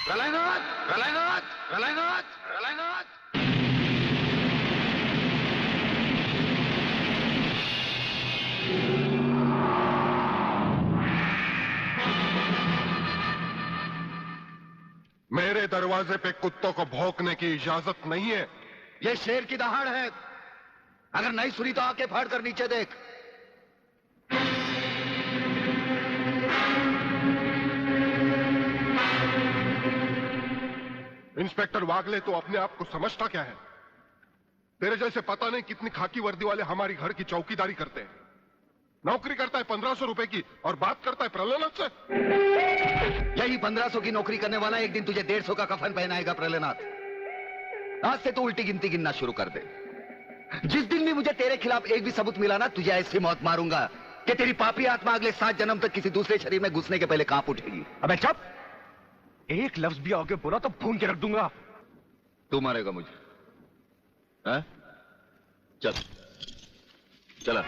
प्रलयनाथ, प्रलयनाथ, प्रलयनाथ, प्रलयनाथ। मेरे दरवाजे पे कुत्तों को भौंकने की इजाजत नहीं है। ये शेर की दहाड़ है। अगर नहीं सुनी तो आके फाड़ कर नीचे देख। इंस्पेक्टर वागले, तो अपने आप को समझता क्या है? तेरे जैसे पता नहीं कितनी खाकी वर्दी वाले हमारी घर की चौकीदारी करते हैं। नौकरी करता है 1500 रुपए की और बात करता है प्रलयनाथ से। यही 1500 की नौकरी करने वाला एक दिन तुझे 150 का कफन पहनाएगा प्रलयनाथ। आज से तू उल्टी गिनती गिनना शुरू कर दे। जिस दिन भी मुझे तेरे खिलाफ एक भी सबूत मिला ना, तुझे ऐसी मौत मारूंगा कि तेरी पापी आत्मा अगले 7 जन्म तक किसी दूसरे शरीर में घुसने के पहले कांप उठेगी। अबे चुप! एक लफ्ज भी आगे बोला तो भून के रख दूंगा। तू मारेगा मुझे? है? चल चला।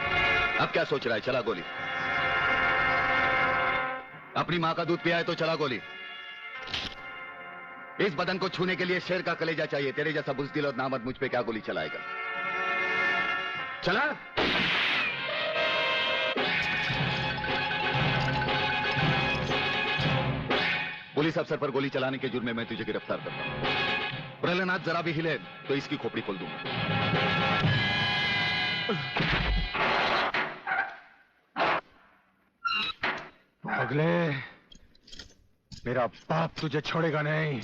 अब क्या सोच रहा है? चला गोली। अपनी मां का दूध पिया है तो चला गोली। इस बदन को छूने के लिए शेर का कलेजा चाहिए। तेरे जैसा बुज़दिल और नामर्द मुझ पे क्या गोली चलाएगा? चला। पुलिस अफसर पर गोली चलाने के जुर्म में मैं तुझे गिरफ्तार करता हूं। प्रलयनाथ जरा भी हिले तो इसकी खोपड़ी खोल दूंगा। अगले, मेरा बाप तुझे छोड़ेगा नहीं।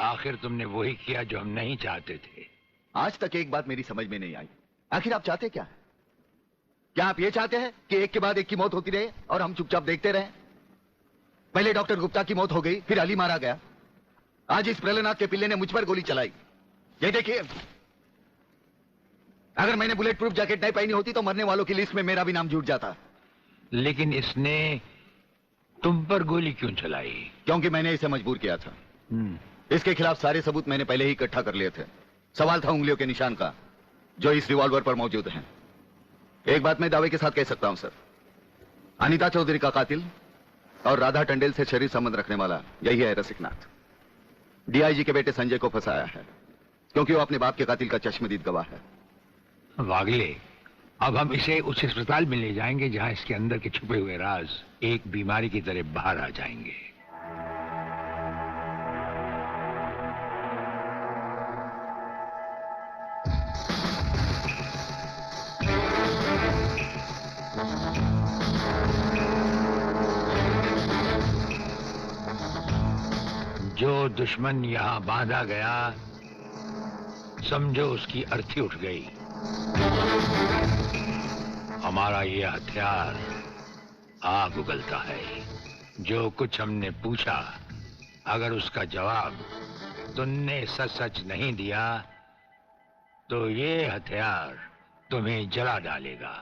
आखिर तुमने वही किया जो हम नहीं चाहते थे। आज तक एक बात मेरी समझ में नहीं आई। आखिर आप चाहते क्या है? क्या आप ये चाहते हैं कि एक के बाद एक की मौत होती रहे और हम चुपचाप देखते रहें? पहले डॉक्टर गुप्ता की मौत हो गई, फिर अली मारा गया। आज इस प्रलयनाथ के पिल्ले ने मुझ पर गोली चलाई। ये देखिए, अगर मैंने बुलेट प्रूफ जैकेट नहीं पहनी होती तो मरने वालों की लिस्ट में मेरा भी नाम जुड़ जाता। लेकिन इसने तुम पर गोली क्यों चलाई? क्योंकि मैंने इसे मजबूर किया था। इसके खिलाफ सारे सबूत मैंने पहले ही इकट्ठा कर लिए थे। सवाल था उंगलियों के निशान का, जो इस रिवॉल्वर पर मौजूद हैं। एक बात मैं दावे के साथ कह सकता हूं सर, अनीता चौधरी का कातिल और राधा टंडेल से शरीर संबंध रखने वाला यही है रसिकनाथ। डीआईजी के बेटे संजय को फंसाया है क्योंकि वो अपने बाप के कातिल का चश्मदीद गवाह है। वागले, अब हम इसे उस अस्पताल में ले जाएंगे जहां इसके अंदर के छुपे हुए राज एक बीमारी की तरह बाहर आ जाएंगे। जो दुश्मन यहां बांधा गया, समझो उसकी अर्थी उठ गई। हमारा ये हथियार आग उगलता है। जो कुछ हमने पूछा, अगर उसका जवाब तुमने सच सच नहीं दिया तो ये हथियार तुम्हें जला डालेगा।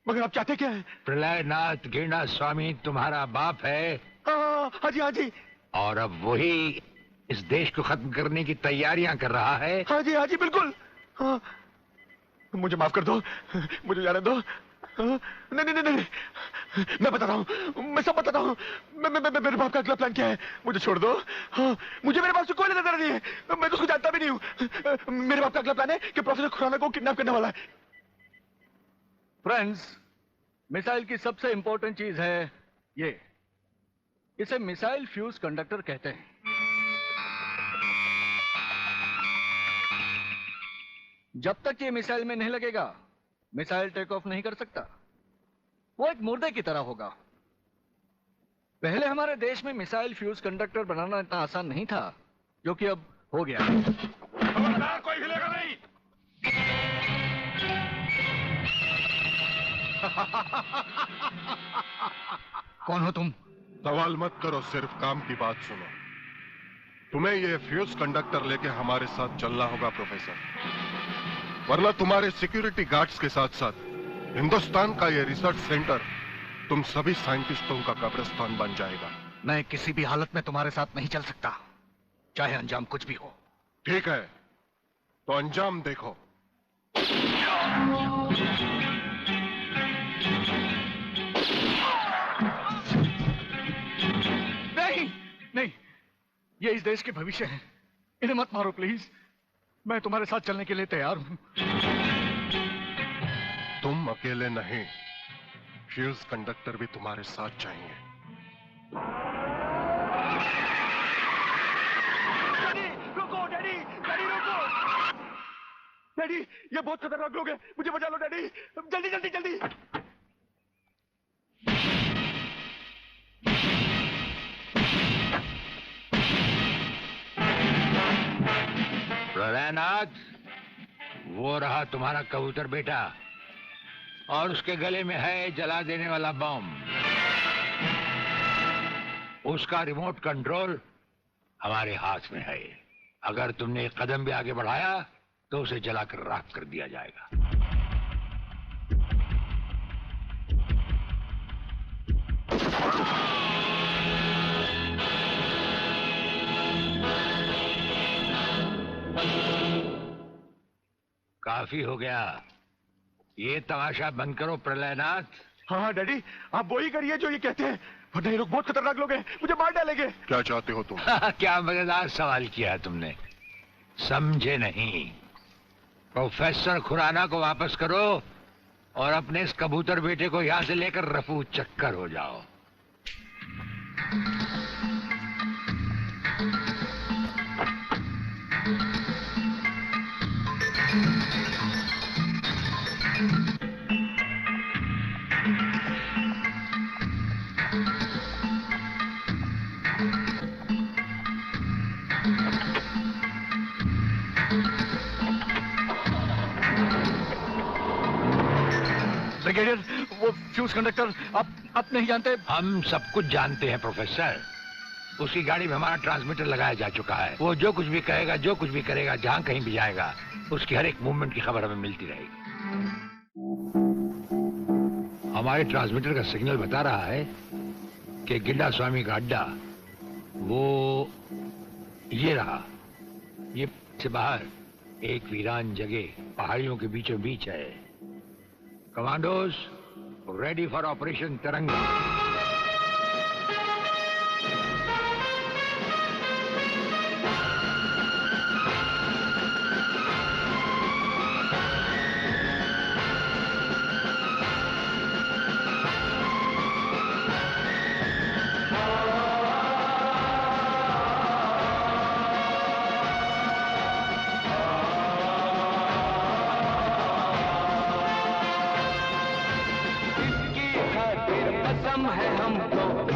मगर आप चाहते क्या है? प्रलयनाथ गिरना स्वामी तुम्हारा बाप है। हाँ जी, हाँ जी। और अब वही इस देश को खत्म करने की तैयारियां कर रहा है। हाँ जी, बिल्कुल। हाँ, मुझे माफ कर दो, मुझे जाने दो। नहीं, मैं बताता हूँ, मैं सब बताता हूँ। मेरे बाप का अगला प्लान क्या है? मुझे छोड़ दो। हाँ, मुझे मेरे बाप से कोई लेना नहीं है। मैं तो उसको जानता भी नहीं हूँ। मेरे बाप का अगला प्लान है कि प्रोफेसर खुराना को किडनैप करने वाला है। फ्रेंड्स, मिसाइल की सबसे इंपॉर्टेंट चीज है ये, इसे मिसाइल फ्यूज कंडक्टर कहते हैं। जब तक ये मिसाइल में नहीं लगेगा, मिसाइल टेक ऑफ नहीं कर सकता। वो एक मुर्दे की तरह होगा। पहले हमारे देश में मिसाइल फ्यूज कंडक्टर बनाना इतना आसान नहीं था, जो कि अब हो गया। खबरदार, कोई हिलेगा नहीं। कौन हो तुम? सवाल मत करो, सिर्फ काम की बात सुनो। तुम्हें ये फ्यूज कंडक्टर लेके हमारे साथ चलना होगा प्रोफेसर, वरना तुम्हारे सिक्योरिटी गार्ड्स के साथ साथ हिंदुस्तान का ये रिसर्च सेंटर तुम सभी साइंटिस्टों का कब्रिस्तान बन जाएगा। मैं किसी भी हालत में तुम्हारे साथ नहीं चल सकता, चाहे अंजाम कुछ भी हो। ठीक है, तो अंजाम देखो। नहीं नहीं, ये इस देश के भविष्य है, इन्हें मत मारो प्लीज। मैं तुम्हारे साथ चलने के लिए तैयार हूं। तुम अकेले नहीं, फ्यूज कंडक्टर भी तुम्हारे साथ चाहिए। रुको डैडी, डैडी रुको। डैडी, ये बहुत खतरनाक लोग हैं, मुझे बचा लो डैडी, जल्दी जल्दी जल्दी। प्रलयनाथ, वो रहा तुम्हारा कबूतर बेटा, और उसके गले में है जला देने वाला बम। उसका रिमोट कंट्रोल हमारे हाथ में है। अगर तुमने एक कदम भी आगे बढ़ाया तो उसे जलाकर राख कर दिया जाएगा। काफी हो गया, ये तमाशा बंद करो प्रलयनाथ। हाँ डैडी, आप वो ही करिए जो ये कहते हैं, वरना ये लोग बहुत खतरनाक लोग हैं, मुझे मार डालेंगे। क्या चाहते हो तुम? क्या मजेदार सवाल किया है तुमने, समझे नहीं। प्रोफेसर खुराना को वापस करो और अपने इस कबूतर बेटे को यहां से लेकर रफू चक्कर हो जाओ। ब्रिगेडियर, वो फ्यूज कंडक्टर आप नहीं जानते? हम सब कुछ जानते हैं प्रोफेसर। उसकी गाड़ी में हमारा ट्रांसमीटर लगाया जा चुका है। वो जो कुछ भी कहेगा, जो कुछ भी करेगा, जहां कहीं भी जाएगा, उसकी हर एक मूवमेंट की खबर हमें मिलती रहेगी। हमारे ट्रांसमीटर का सिग्नल बता रहा है कि गिड्डा स्वामी का अड्डा वो ये रहा। ये से बाहर एक वीरान जगह पहाड़ियों के बीचों बीच है। कमांडोज रेडी फॉर ऑपरेशन तिरंगा।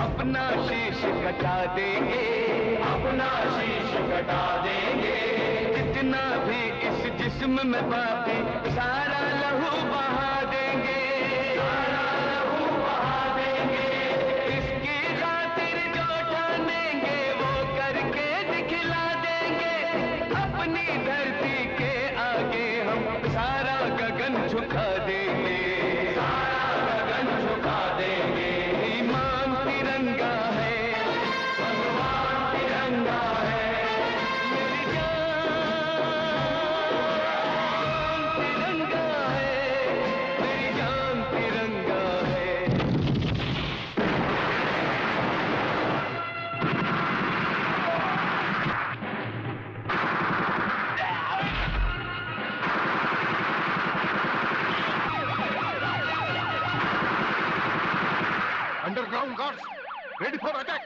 अपना शीश कटा देंगे, अपना शीश कटा देंगे। जितना भी इस जिस्म में बाकी सारा लहू बहा देंगे, सारा लहू बहा देंगे। इसकी खातिर जो ठानेंगे वो करके दिखला देंगे। अपनी धरती के आगे हम सारा गगन झुका देंगे, सारा गगन झुका देंगे। तिरंगा है, भगवान तिरंगा है, मेरी जान तिरंगा है, मेरी जान तिरंगा है। Underground guards ready for attack.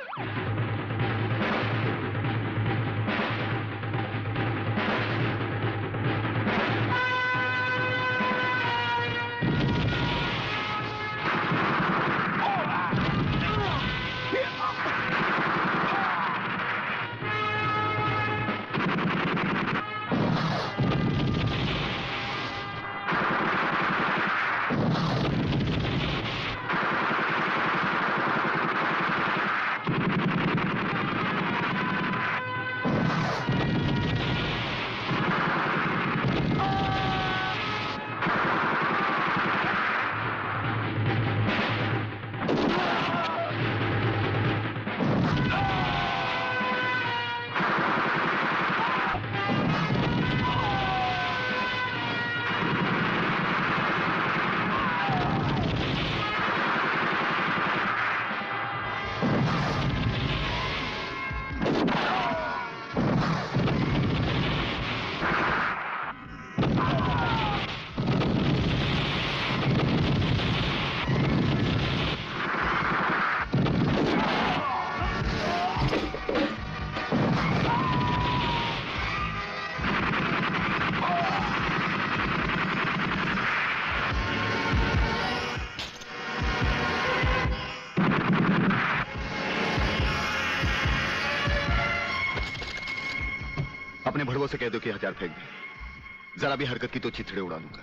लोगों से कह दो कि हथियार फेंक दे। जरा भी हरकत की तो चिथड़े उड़ा दूंगा।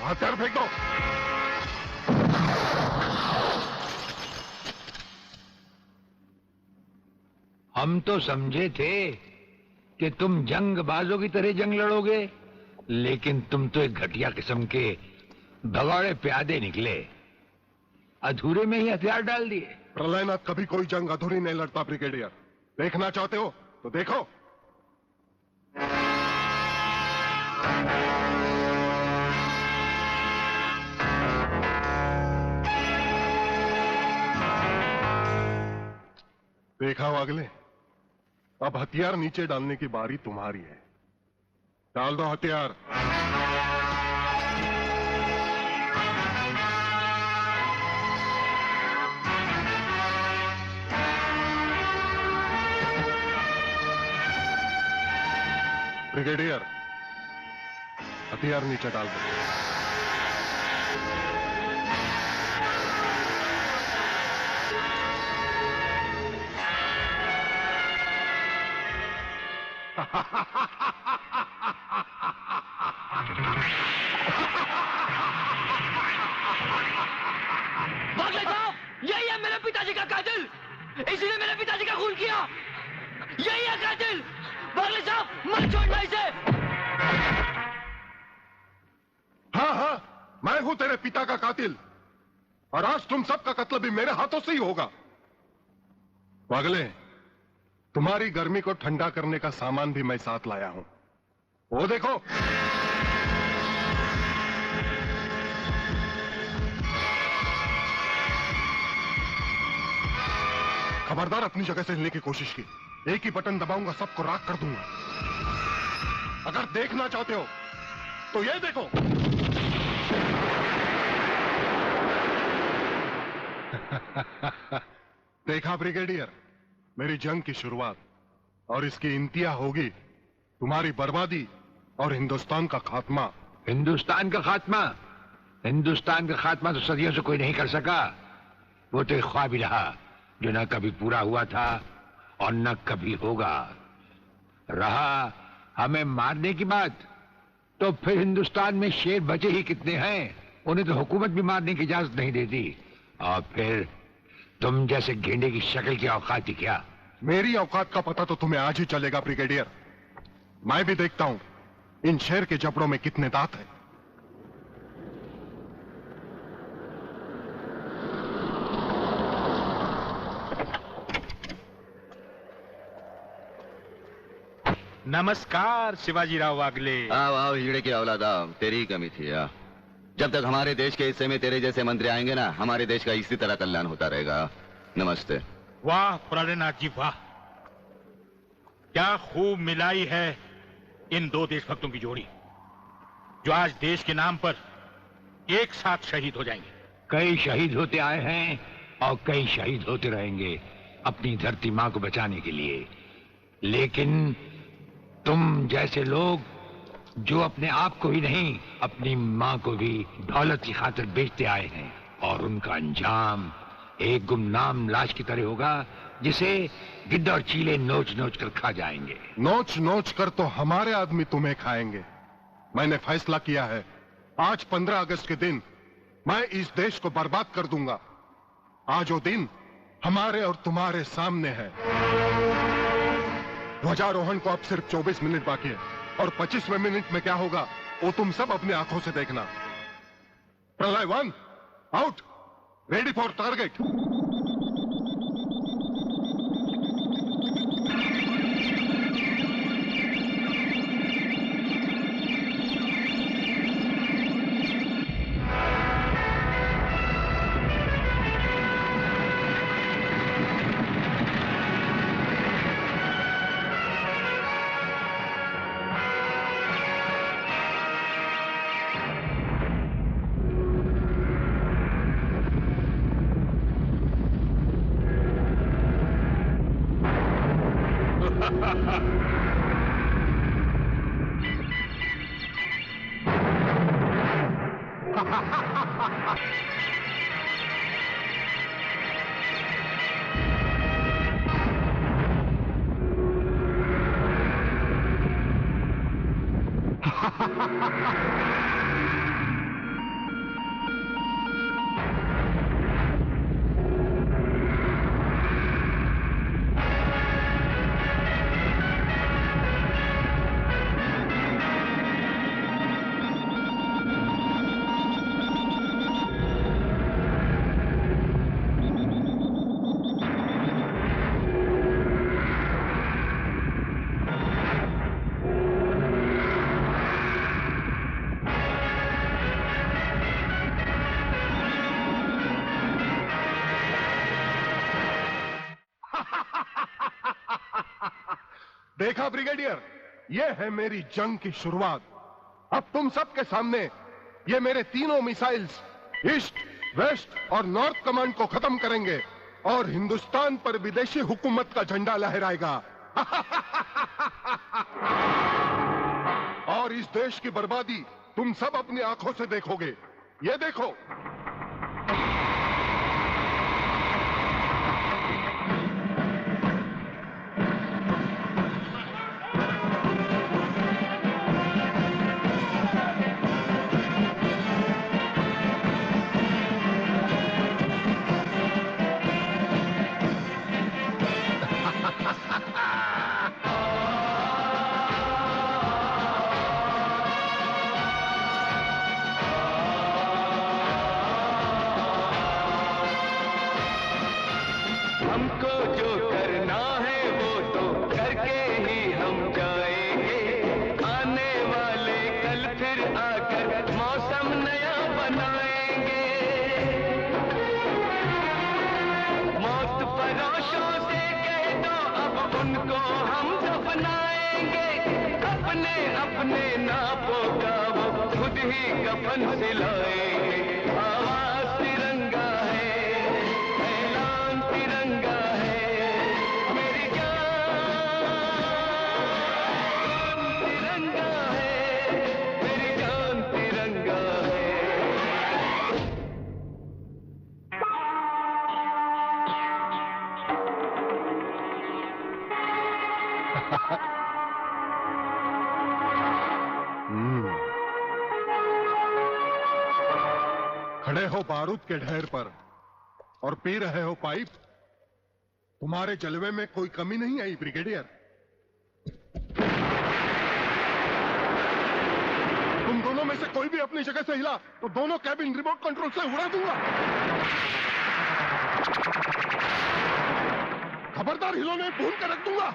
हथियार फेंक दो। हम तो समझे थे कि तुम जंगबाजों की तरह जंग लड़ोगे, लेकिन तुम तो एक घटिया किस्म के भगौड़े प्यादे निकले। अधूरे में ही हथियार डाल दिए। प्रलयनाथ कभी कोई जंग अधूरी नहीं लड़ता ब्रिगेडियर। देखना चाहते हो तो देखो। देखा वागले, अब हथियार नीचे डालने की बारी तुम्हारी है। डाल दो हथियार। ब्रिगेडियर, हथियार नीचे डाल दो। बागले साहब, यही है मेरे पिताजी का कातिल। इसी ने मेरे पिताजी का खून किया। यही है कातिल। बागले साहब, मत छोड़ना इसे। हाँ हाँ, मैं हूं तेरे पिता का कातिल, और आज तुम सबका कत्ल भी मेरे हाथों से ही होगा। वागले, तुम्हारी गर्मी को ठंडा करने का सामान भी मैं साथ लाया हूं। वो देखो। खबरदार अपनी जगह से हिलने की कोशिश की। एक ही बटन दबाऊंगा, सबको राख कर दूंगा। अगर देखना चाहते हो तो ये देखो। देखा ब्रिगेडियर, मेरी जंग की शुरुआत, और इसकी इंतहा होगी तुम्हारी बर्बादी और हिंदुस्तान का खात्मा। हिंदुस्तान का खात्मा? हिंदुस्तान का खात्मा तो सदियों से कोई नहीं कर सका। वो तो एक ख्वाब ही रहा जो न कभी पूरा हुआ था और न कभी होगा। रहा हमें मारने की बात, तो फिर हिंदुस्तान में शेर बचे ही कितने हैं। उन्हें तो हुकूमत भी मारने की इजाजत नहीं देती। और फिर तुम जैसे गेंडे की शक्ल की औकात ही क्या? मेरी औकात का पता तो तुम्हें आज ही चलेगा ब्रिगेडियर। मैं भी देखता हूं इन शेर के जबड़ों में कितने दांत हैं। नमस्कार शिवाजीराव वागले। आओ आओ हिजड़े की औलाद आओ, तेरी ही कमी थी। जब तक हमारे देश के हिस्से में तेरे जैसे मंत्री आएंगे ना, हमारे देश का इसी तरह कल्याण होता रहेगा। नमस्ते। वाह प्रलयनाथ जी वाह, क्या खूब मिलाई है इन दो देशभक्तों की जोड़ी, जो आज देश के नाम पर एक साथ शहीद हो जाएंगे। कई शहीद होते आए हैं और कई शहीद होते रहेंगे अपनी धरती माँ को बचाने के लिए। लेकिन तुम जैसे लोग जो अपने आप को ही नहीं अपनी माँ को भी दौलत की खातिर बेचते आए हैं, और उनका अंजाम एक गुमनाम लाश की तरह होगा जिसे गिद्ध और चीले नोच नोच कर खा जाएंगे। नोच नोच कर तो हमारे आदमी तुम्हें खाएंगे। मैंने फैसला किया है, आज 15 अगस्त के दिन मैं इस देश को बर्बाद कर दूंगा। आज वो दिन हमारे और तुम्हारे सामने है। ध्वजारोहण को अब सिर्फ 24 मिनट बाकी है, और 25वें मिनट में क्या होगा वो तुम सब अपनी आंखों से देखना। प्रलय 1 आउट, रेडी फॉर टारगेट। देखा ब्रिगेडियर, ये है मेरी जंग की शुरुआत। अब तुम सबके सामने ये मेरे तीनों मिसाइल्स ईस्ट, वेस्ट और नॉर्थ कमांड को खत्म करेंगे और हिंदुस्तान पर विदेशी हुकूमत का झंडा लहराएगा। और इस देश की बर्बादी तुम सब अपनी आंखों से देखोगे। ये देखो, खड़े हो बारूद के ढेर पर और पी रहे हो पाइप। तुम्हारे जलवे में कोई कमी नहीं आई ब्रिगेडियर। तुम दोनों में से कोई भी अपनी जगह से हिला तो दोनों कैबिन रिमोट कंट्रोल से उड़ा दूंगा। खबरदार, हिलोने भून कर रख दूंगा।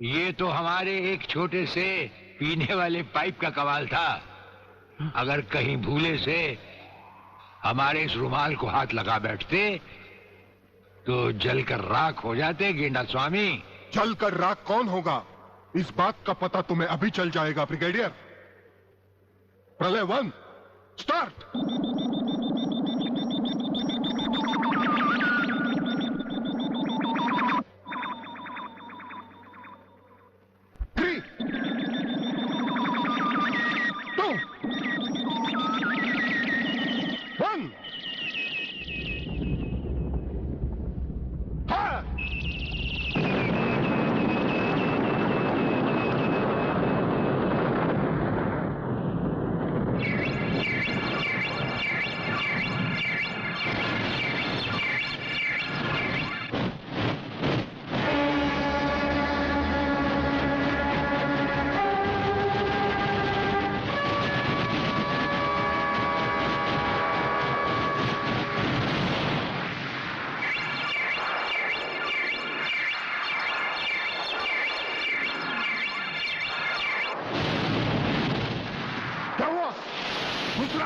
ये तो हमारे एक छोटे से पीने वाले पाइप का कमाल था। अगर कहीं भूले से हमारे इस रुमाल को हाथ लगा बैठते तो जलकर राख हो जाते गेंडा स्वामी। जलकर राख कौन होगा, इस बात का पता तुम्हें अभी चल जाएगा ब्रिगेडियर। प्रलय 1 स्टार्ट।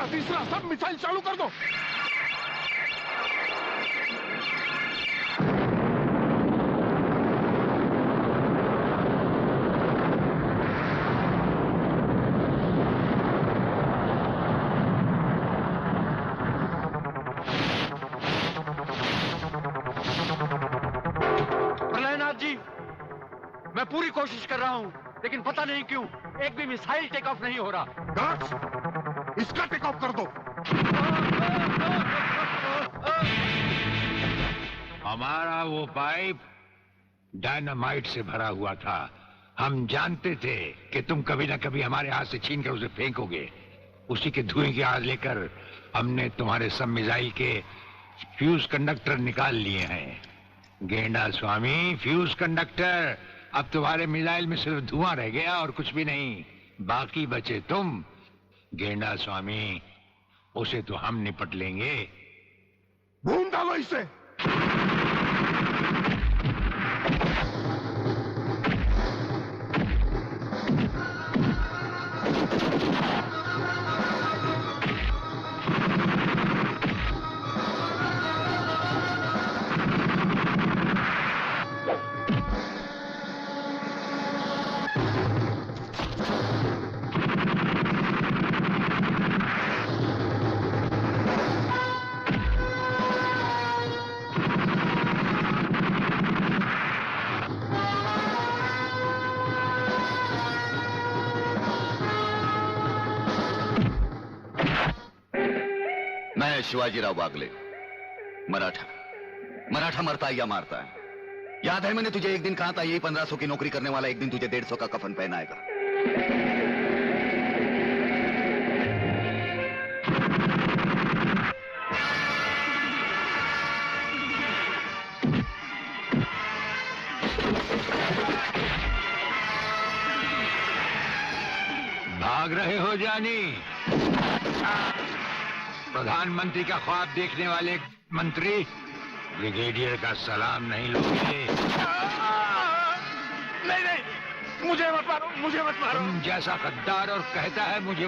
तीसरा सब मिसाइल चालू कर दो। प्रलयनाथ जी, मैं पूरी कोशिश कर रहा हूँ, लेकिन पता नहीं क्यों एक भी मिसाइल टेक ऑफ नहीं हो रहा। गार्ड्स, इसका टेक ऑफ कर दो। हमारा वो पाइप डायनामाइट से भरा हुआ था। हम जानते थे कि तुम कभी ना कभी हमारे हाथ से छीन कर उसे फेंकोगे। उसी के धुएं की आग लेकर हमने तुम्हारे सब मिसाइल के फ्यूज कंडक्टर निकाल लिए हैं। गेंडा स्वामी, फ्यूज कंडक्टर, अब तुम्हारे मिसाइल में सिर्फ धुआं रह गया और कुछ भी नहीं। बाकी बचे तुम। गेंडा स्वामी, उसे तो हम निपट लेंगे। भून डालो इसे। मैं शिवाजीराव बागले, मराठा मरता है या मारता है। याद है मैंने तुझे एक दिन कहा था, यही 1500 की नौकरी करने वाला एक दिन तुझे 150 का कफन पहनाएगा। भाग रहे हो जानी? प्रधानमंत्री का ख्वाब देखने वाले मंत्री ब्रिगेडियर का सलाम नहीं लोगे? नहीं, मुझे मत मारो, मुझे मत मारो। तुम जैसा गद्दार और कहता है मुझे